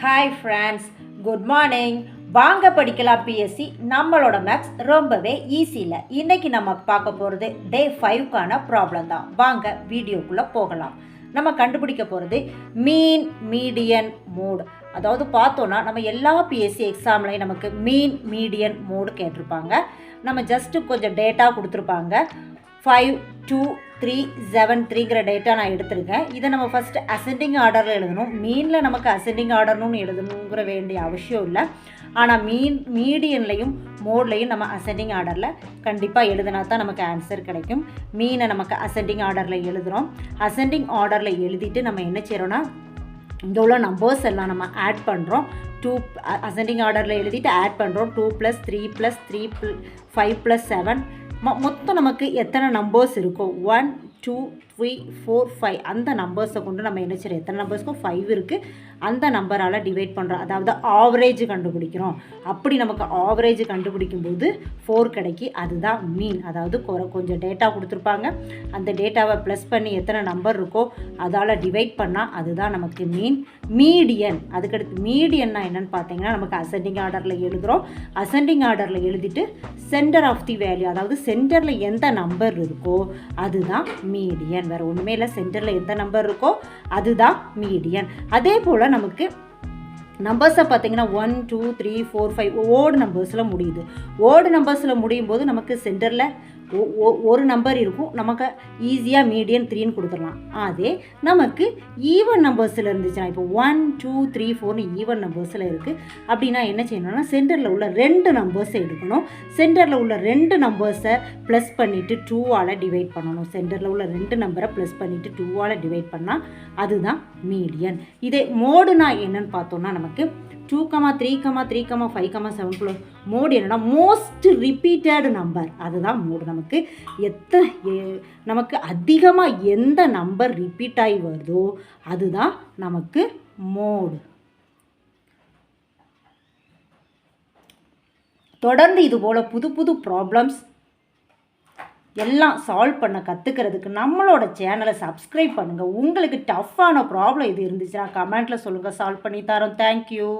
Hi friends, good morning. வாங்க படிக்கலாம் BSc. நம்மளோட மேக்ஸ் ரொம்பவே ஈஸியில். இன்றைக்கி நம்ம பார்க்க போகிறது டே 5க்கான ப்ராப்ளம் தான். வாங்க வீடியோக்குள்ளே போகலாம். நம்ம கண்டுபிடிக்க போகிறது மீன், மீடியன், மோட். அதாவது பார்த்தோன்னா நம்ம எல்லா பிஎஸ்சி எக்ஸாம்லையும் நமக்கு மீன், மீடியன், மோடு கேட்டிருப்பாங்க. நம்ம ஜஸ்ட்டு கொஞ்சம் டேட்டா கொடுத்துருப்பாங்க. 5, 2, 3, 7, 3ங்கிற டேட்டா நான் எடுத்திருக்கேன். இதை நம்ம ஃபஸ்ட்டு அசெண்டிங் ஆர்டரில் எழுதணும். மீனில் நமக்கு அசெண்டிங் ஆர்டர்னு எழுதணுங்கிற வேண்டிய அவசியம் இல்லை. ஆனால் மீடியன்லையும் மோட்லையும் நம்ம அசெண்டிங் ஆர்டரில் கண்டிப்பாக எழுதினா தான் நமக்கு ஆன்சர் கிடைக்கும். மீனை நமக்கு அசெண்டிங் ஆர்டரில் எழுதுகிறோம். அசெண்டிங் ஆர்டரில் எழுதிட்டு நம்ம என்ன செய்கிறோன்னா, இங்கே உள்ள நம்பர்ஸ் எல்லாம் நம்ம ஆட் பண்ணுறோம். 2 அசெண்டிங் ஆர்டரில் எழுதிட்டு ஆட் பண்ணுறோம். 2 + 3 + 3 5 + 7 மொத்தம் நமக்கு எத்தனை நம்பர்ஸ் இருக்கோ 1, 2, 3, 4, 5 அந்த நம்பர்ஸை கொண்டு நம்ம என்ன செய்கிறோம், எத்தனை நம்பர்ஸ்க்கும் 5 இருக்குது அந்த நம்பரால் டிவைட் பண்ணுறோம். அதாவது ஆவரேஜ் கண்டுபிடிக்கிறோம். அப்படி நமக்கு ஆவரேஜ் கண்டுபிடிக்கும்போது 4 கிடைக்கி. அதுதான் மீன். அதாவது கொஞ்சம் டேட்டா கொடுத்துருப்பாங்க. அந்த டேட்டாவை ப்ளஸ் பண்ணி எத்தனை நம்பர் இருக்கோ அதால் டிவைட் பண்ணால் அதுதான் நமக்கு மீன். மீடியன், அதுக்கடுத்து மீடியன்னா என்னென்னு பார்த்தீங்கன்னா, நமக்கு அசெண்டிங் ஆர்டரில் எழுதுகிறோம். அசெண்டிங் ஆர்டரில் எழுதிட்டு சென்டர் ஆஃப் தி வேல்யூ, அதாவது சென்டரில் எந்த நம்பர் இருக்கோ அதுதான் மீடியன். வேறு ஒன்றுமே இல்லை. சென்டரில் எந்த நம்பர் இருக்கோ அதுதான் மீடியன். அதே போல் நமக்கு நம்பர்ஸை பார்த்தீங்கன்னா 1, 2, 3, 4, 5 ஓடு நம்பர்ஸில் முடியுது. ஓடு நம்பர்ஸில் முடியும் போது நமக்கு சென்டரில் ஒரு நம்பர் இருக்கும். நமக்கு ஈஸியாக மீடியன் 3ன்னு கொடுத்துடலாம். அதே நமக்கு ஈவன் நம்பர்ஸில் இருந்துச்சுன்னா, இப்போ 1, 2, 3, 4ன்னு ஈவன் நம்பர்ஸில் இருக்குது அப்படின்னா என்ன செய்யணும்னா, சென்டரில் உள்ள 2 நம்பர்ஸை எடுக்கணும். சென்டரில் உள்ள 2 நம்பர்ஸை ப்ளஸ் பண்ணிவிட்டு 2ஆல் டிவைட் பண்ணணும். சென்டரில் உள்ள 2 நம்பரை ப்ளஸ் பண்ணிவிட்டு 2ஆல் டிவைட் பண்ணால் அதுதான் மீடியன். இதே மோடுனா என்னன்னு பார்த்தோன்னா, நமக்கு 2, 3, 3, 5, 7 மோடு என்னன்னா மோஸ்ட் ரிப்பீட்டட் நம்பர். அதுதான் மோடு. நமக்கு அதிகமாக எந்த நம்பர் ரிப்பீட் ஆகி வருதோ அதுதான் நமக்கு மோடு. தொடர்ந்து இதுபோல் புது புது ப்ராப்ளம்ஸ் எல்லாம் சால்வ் பண்ண கற்றுக்கிறதுக்கு நம்மளோட சேனலை சப்ஸ்கிரைப் பண்ணுங்கள். உங்களுக்கு டஃப்பான ப்ராப்ளம் இது இருந்துச்சுன்னா கமெண்ட்டில் சொல்லுங்கள், சால்வ் பண்ணி தரோம். தேங்க்யூ.